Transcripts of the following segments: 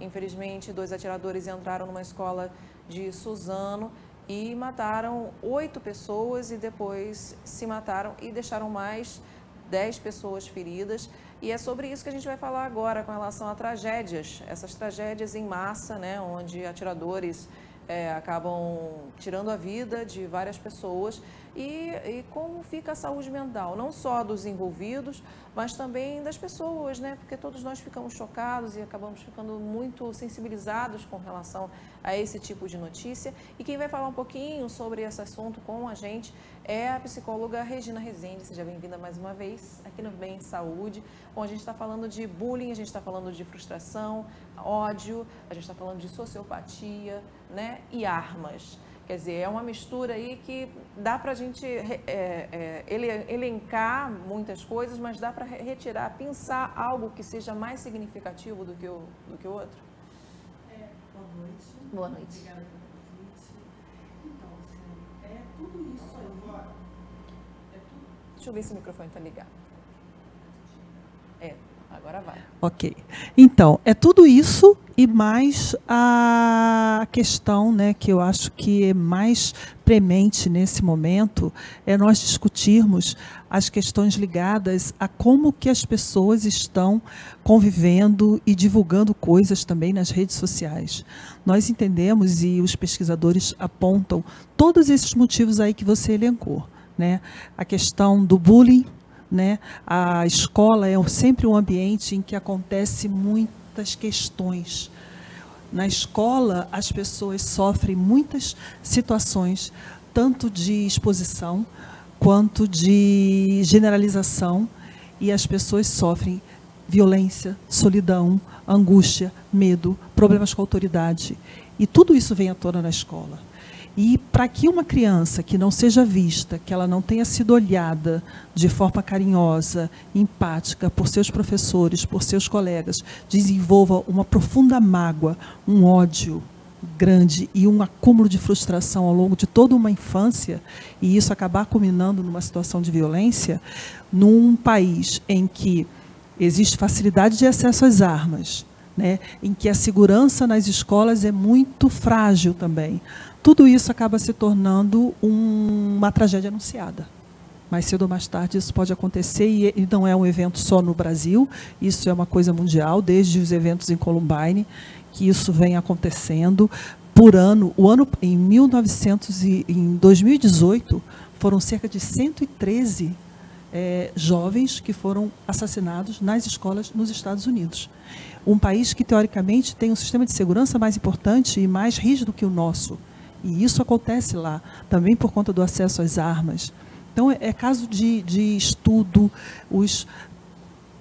Infelizmente, 2 atiradores entraram numa escola de Suzano e mataram 8 pessoas e depois se mataram e deixaram mais 10 pessoas feridas. E é sobre isso que a gente vai falar agora com relação a tragédias, essas tragédias em massa, né, onde atiradores acabam tirando a vida de várias pessoas e como fica a saúde mental, não só dos envolvidos, mas também das pessoas, né? Porque todos nós ficamos chocados e acabamos ficando muito sensibilizados com relação a esse tipo de notícia. E quem vai falar um pouquinho sobre esse assunto com a gente é a psicóloga Regina Rezende. Seja bem-vinda mais uma vez aqui no Bem Saúde. Bom, a gente está falando de bullying, a gente está falando de frustração, ódio, a gente está falando de sociopatia, né? E armas. Quer dizer, é uma mistura aí que dá para a gente elencar muitas coisas, mas dá para retirar, pensar algo que seja mais significativo do que o outro? Boa noite. Boa noite. Obrigada pelo convite. Então, assim, tudo isso aí. Deixa eu ver se o microfone está ligado. Agora vai. Ok. Então, é tudo isso e mais a questão, né, que eu acho que é mais premente nesse momento, é nós discutirmos as questões ligadas a como que as pessoas estão convivendo e divulgando coisas também nas redes sociais. Nós entendemos, e os pesquisadores apontam, todos esses motivos aí que você elencou, né? A questão do bullying, né? A escola é sempre um ambiente em que acontece muitas questões. Na escola, as pessoas sofrem muitas situações, tanto de exposição, quanto de generalização, e as pessoas sofrem violência, solidão, angústia, medo, problemas com a autoridade. E tudo isso vem à tona na escola. E para que uma criança que não seja vista, que ela não tenha sido olhada de forma carinhosa, empática por seus professores, por seus colegas, desenvolva uma profunda mágoa, um ódio grande e um acúmulo de frustração ao longo de toda uma infância, e isso acabar culminando numa situação de violência, num país em que existe facilidade de acesso às armas, né, em que a segurança nas escolas é muito frágil também. Tudo isso acaba se tornando uma tragédia anunciada. Mais cedo ou mais tarde isso pode acontecer, e não é um evento só no Brasil, isso é uma coisa mundial, desde os eventos em Columbine, que isso vem acontecendo por ano. Em 2018, foram cerca de 113 jovens que foram assassinados nas escolas nos Estados Unidos. Um país que, teoricamente, tem um sistema de segurança mais importante e mais rígido que o nosso. E isso acontece lá, também por conta do acesso às armas. Então, é caso de estudo. Os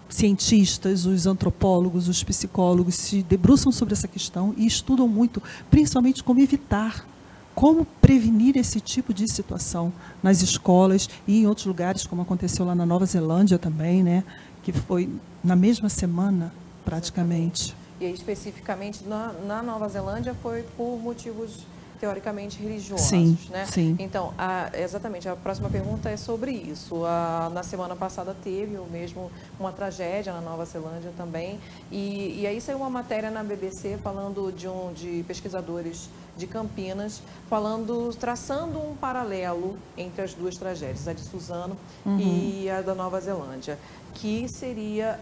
cientistas, os antropólogos, os psicólogos se debruçam sobre essa questão e estudam muito, principalmente como evitar, como prevenir esse tipo de situação nas escolas e em outros lugares, como aconteceu lá na Nova Zelândia também, né, que foi na mesma semana, praticamente. E aí, especificamente, na Nova Zelândia, foi por motivos teoricamente religiosos, sim, né? Sim. Então, exatamente, a próxima pergunta é sobre isso. Na semana passada teve mesmo uma tragédia na Nova Zelândia também, e aí saiu uma matéria na BBC falando de pesquisadores de Campinas, traçando um paralelo entre as duas tragédias, a de Suzano e a da Nova Zelândia, que seria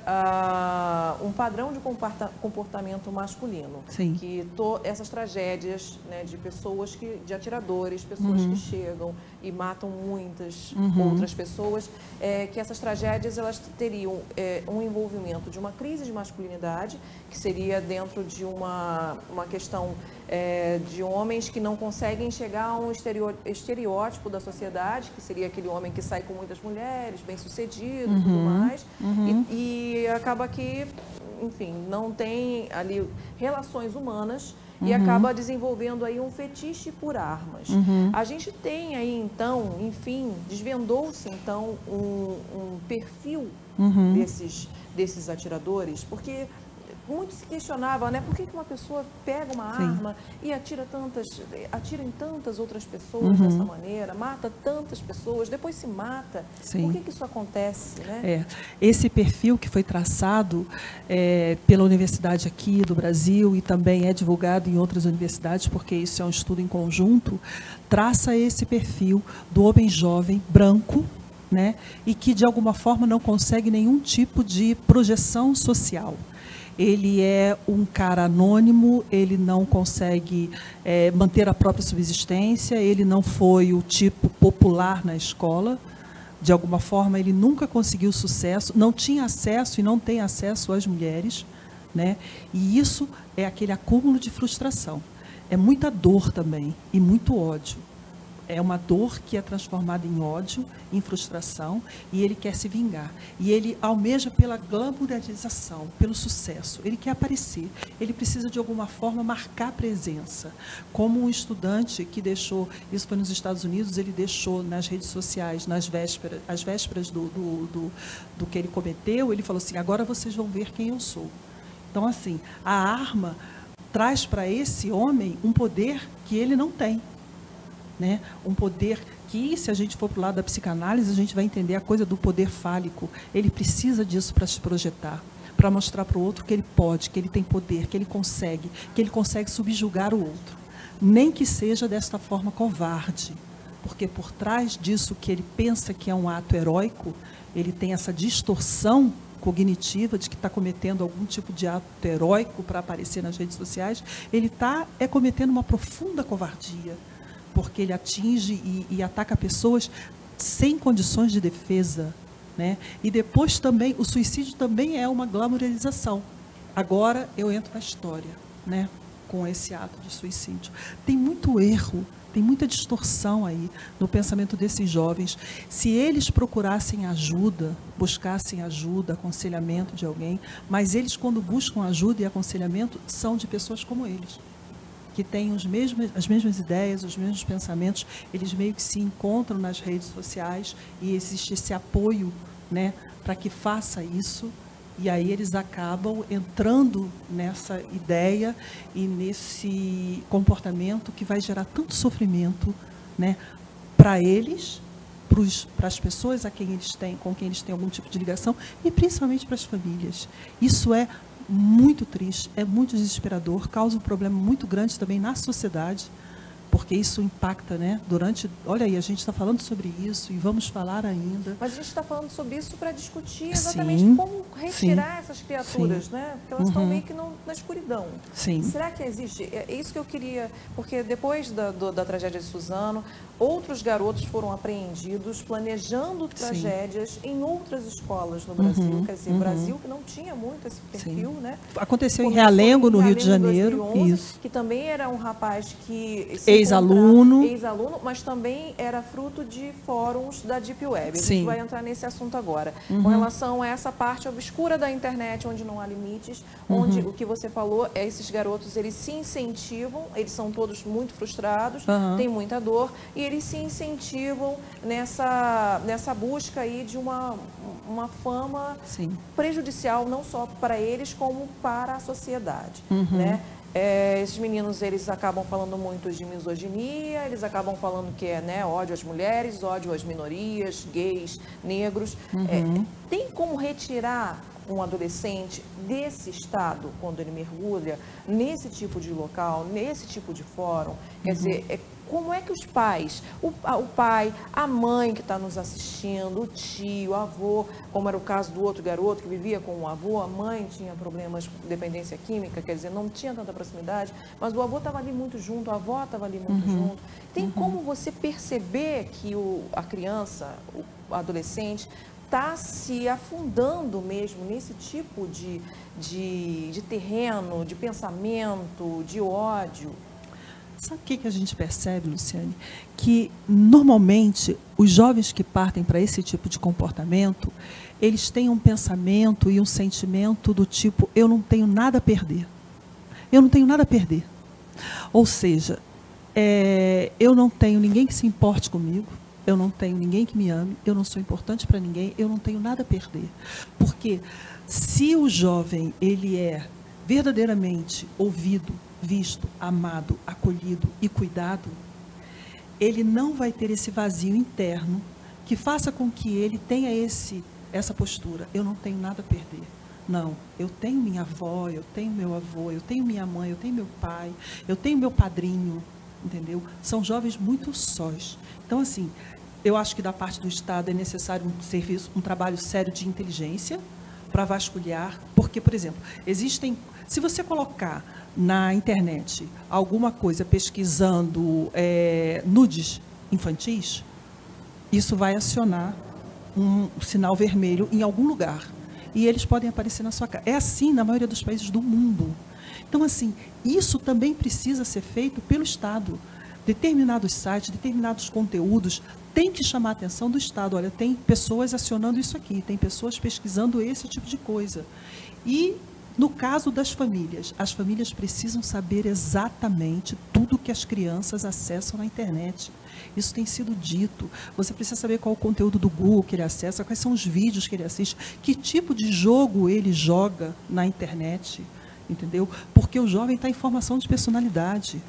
um padrão de comportamento masculino. Sim. Que essas tragédias, né, de atiradores, pessoas que chegam e matam muitas outras pessoas, que essas tragédias elas teriam um envolvimento de uma crise de masculinidade, que seria dentro de uma questão de homens que não conseguem chegar a um estereótipo da sociedade, que seria aquele homem que sai com muitas mulheres, bem-sucedido e tudo mais, e acaba que, enfim, não tem ali relações humanas e acaba desenvolvendo aí um fetiche por armas. A gente tem aí, então, enfim, desvendou-se, então, um perfil desses atiradores, porque muito se questionava, né? Por que uma pessoa pega uma arma e atira em tantas outras pessoas dessa maneira, mata tantas pessoas, depois se mata? Sim. Por que isso acontece, né? Esse perfil que foi traçado pela universidade aqui do Brasil e também é divulgado em outras universidades, porque isso é um estudo em conjunto, traça esse perfil do homem jovem, branco, né? E que de alguma forma não consegue nenhum tipo de projeção social. Ele é um cara anônimo, ele não consegue manter a própria subsistência, ele não foi o tipo popular na escola, de alguma forma ele nunca conseguiu sucesso, não tinha acesso e não tem acesso às mulheres, né? E isso é aquele acúmulo de frustração. É muita dor também e muito ódio. É uma dor que é transformada em ódio, em frustração, e ele quer se vingar. E ele almeja pela glamourização, pelo sucesso. Ele quer aparecer. Ele precisa, de alguma forma, marcar presença. Como um estudante que deixou, isso foi nos Estados Unidos, ele deixou nas redes sociais, às vésperas do que ele cometeu, ele falou assim, agora vocês vão ver quem eu sou. Então, assim, a arma traz para esse homem um poder que ele não tem. Né? Um poder que, se a gente for para o lado da psicanálise, a gente vai entender a coisa do poder fálico. Ele precisa disso para se projetar, para mostrar para o outro que ele pode, que ele tem poder, que ele consegue subjugar o outro. Nem que seja desta forma covarde, porque por trás disso que ele pensa que é um ato heróico, ele tem essa distorção cognitiva de que está cometendo algum tipo de ato heróico para aparecer nas redes sociais, ele está cometendo uma profunda covardia, porque ele atinge e ataca pessoas sem condições de defesa, né? E depois também, o suicídio também é uma glamourização. Agora eu entro na história, né? Com esse ato de suicídio. Tem muito erro, tem muita distorção aí no pensamento desses jovens. Se eles procurassem ajuda, buscassem ajuda, aconselhamento de alguém, mas eles, quando buscam ajuda e aconselhamento, são de pessoas como eles, que têm as mesmas ideias, os mesmos pensamentos, eles meio que se encontram nas redes sociais e existe esse apoio, né, para que faça isso, e aí eles acabam entrando nessa ideia e nesse comportamento que vai gerar tanto sofrimento, né, para eles, para as pessoas com quem eles têm algum tipo de ligação e principalmente para as famílias. Isso é muito triste, é muito desesperador, causa um problema muito grande também na sociedade, porque isso impacta, né? Olha aí, a gente está falando sobre isso e vamos falar ainda. Mas a gente está falando sobre isso para discutir exatamente como retirar essas criaturas, né? Porque elas estão meio que na escuridão. Sim. Será que existe? É isso que eu queria, porque depois da tragédia de Suzano, outros garotos foram apreendidos planejando tragédias em outras escolas no Brasil. Quer dizer, o Brasil que não tinha muito esse perfil, né? Aconteceu em Realengo, no Rio de Janeiro. 2011, isso. Que também era um rapaz que... Ex-aluno, mas também era fruto de fóruns da Deep Web. A Sim. gente vai entrar nesse assunto agora. Com relação a essa parte obscura da internet, onde não há limites, onde o que você falou, esses garotos, eles se incentivam, eles são todos muito frustrados, têm muita dor, e eles se incentivam nessa busca aí de uma fama Sim. prejudicial, não só para eles, como para a sociedade, né? Esses meninos, eles acabam falando muito de misoginia, eles acabam falando que é, né, ódio às mulheres, ódio às minorias, gays, negros. Tem como retirar um adolescente desse estado, quando ele mergulha nesse tipo de local, nesse tipo de fórum? Quer dizer, como é que os pais, o pai, a mãe que está nos assistindo, o tio, o avô, como era o caso do outro garoto que vivia com o avô, a mãe tinha problemas com dependência química, quer dizer, não tinha tanta proximidade, mas o avô estava ali muito junto, a avó estava ali muito junto. Tem como você perceber que a criança, o adolescente, está se afundando mesmo nesse tipo de terreno, de pensamento, de ódio? Sabe o que a gente percebe, Luciane? Que, normalmente, os jovens que partem para esse tipo de comportamento, eles têm um pensamento e um sentimento do tipo, eu não tenho nada a perder. Eu não tenho nada a perder. Ou seja, eu não tenho ninguém que se importe comigo, eu não tenho ninguém que me ame, eu não sou importante para ninguém, eu não tenho nada a perder. Porque se o jovem, ele é verdadeiramente ouvido, visto, amado, acolhido e cuidado, ele não vai ter esse vazio interno que faça com que ele tenha essa postura. Eu não tenho nada a perder. Não, eu tenho minha avó, eu tenho meu avô, eu tenho minha mãe, eu tenho meu pai, eu tenho meu padrinho, entendeu? São jovens muito sós. Então, assim, eu acho que da parte do Estado é necessário um trabalho sério de inteligência para vasculhar, porque, por exemplo, se você colocar na internet alguma coisa pesquisando nudes infantis, isso vai acionar um sinal vermelho em algum lugar. E eles podem aparecer na sua casa. É assim na maioria dos países do mundo. Então, assim, isso também precisa ser feito pelo Estado. Determinados sites, determinados conteúdos têm que chamar a atenção do Estado. Olha, tem pessoas acionando isso aqui, tem pessoas pesquisando esse tipo de coisa. E, no caso das famílias, as famílias precisam saber exatamente tudo que as crianças acessam na internet. Isso tem sido dito. Você precisa saber qual é o conteúdo do Google que ele acessa, quais são os vídeos que ele assiste, que tipo de jogo ele joga na internet, entendeu? Porque o jovem está em formação de personalidade.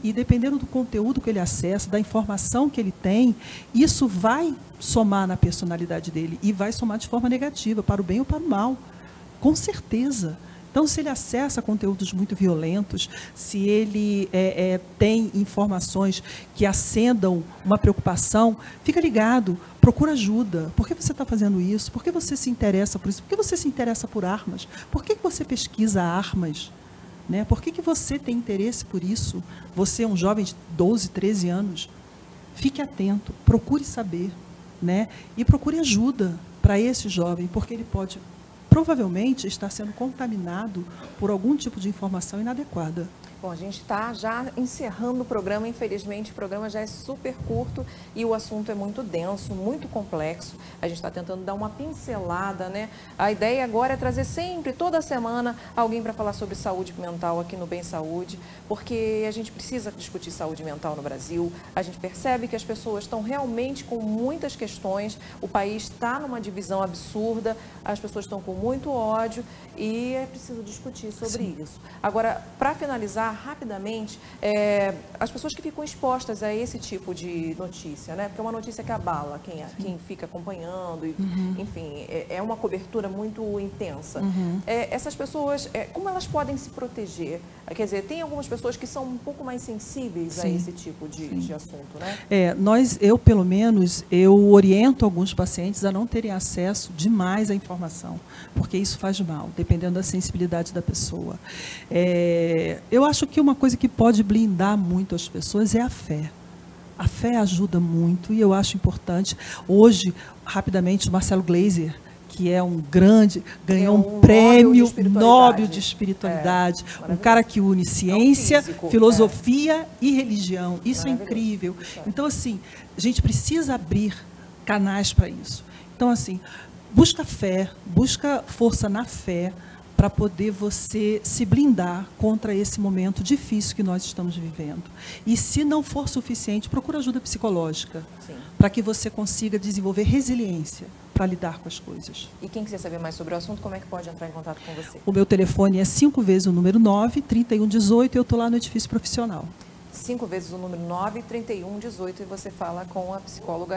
E dependendo do conteúdo que ele acessa, da informação que ele tem, isso vai somar na personalidade dele e vai somar de forma negativa, para o bem ou para o mal. Com certeza. Então, se ele acessa conteúdos muito violentos, se ele tem informações que acendam uma preocupação, fica ligado, procura ajuda. Por que você está fazendo isso? Por que você se interessa por isso? Por que você se interessa por armas? Por que você pesquisa armas? Né? Por que você tem interesse por isso? Você é um jovem de 12, 13 anos. Fique atento, procure saber, né? E procure ajuda para esse jovem, porque ele pode provavelmente estar sendo contaminado por algum tipo de informação inadequada. Bom, a gente está já encerrando o programa, infelizmente o programa já é super curto e o assunto é muito denso, muito complexo. A gente está tentando dar uma pincelada, né? A ideia agora é trazer sempre, toda semana, alguém para falar sobre saúde mental aqui no Bem Saúde, porque a gente precisa discutir saúde mental no Brasil. A gente percebe que as pessoas estão realmente com muitas questões, o país está numa divisão absurda, as pessoas estão com muito ódio e é preciso discutir sobre isso. Agora, para finalizar, rapidamente, as pessoas que ficam expostas a esse tipo de notícia, né? Porque é uma notícia que abala quem fica acompanhando, e, enfim, é uma cobertura muito intensa. Essas pessoas, como elas podem se proteger? Quer dizer, tem algumas pessoas que são um pouco mais sensíveis a esse tipo de assunto, né? Eu, pelo menos, eu oriento alguns pacientes a não terem acesso demais à informação, porque isso faz mal, dependendo da sensibilidade da pessoa. Eu acho que uma coisa que pode blindar muito as pessoas é a fé. A fé ajuda muito e eu acho importante. Hoje, rapidamente, o Marcelo Gleiser, que é um grande, ganhou um prêmio Nobel de Espiritualidade, um cara que une ciência, filosofia e religião. Isso é incrível. Então, assim, a gente precisa abrir canais para isso. Então, assim, busca fé, busca força na fé, para poder você se blindar contra esse momento difícil que nós estamos vivendo. E se não for suficiente, procura ajuda psicológica, para que você consiga desenvolver resiliência para lidar com as coisas. E quem quiser saber mais sobre o assunto, como é que pode entrar em contato com você? O meu telefone é 5 vezes o número 9, 3118, e eu estou lá no edifício profissional. 5 vezes o número 9, 3118, e você fala com a psicóloga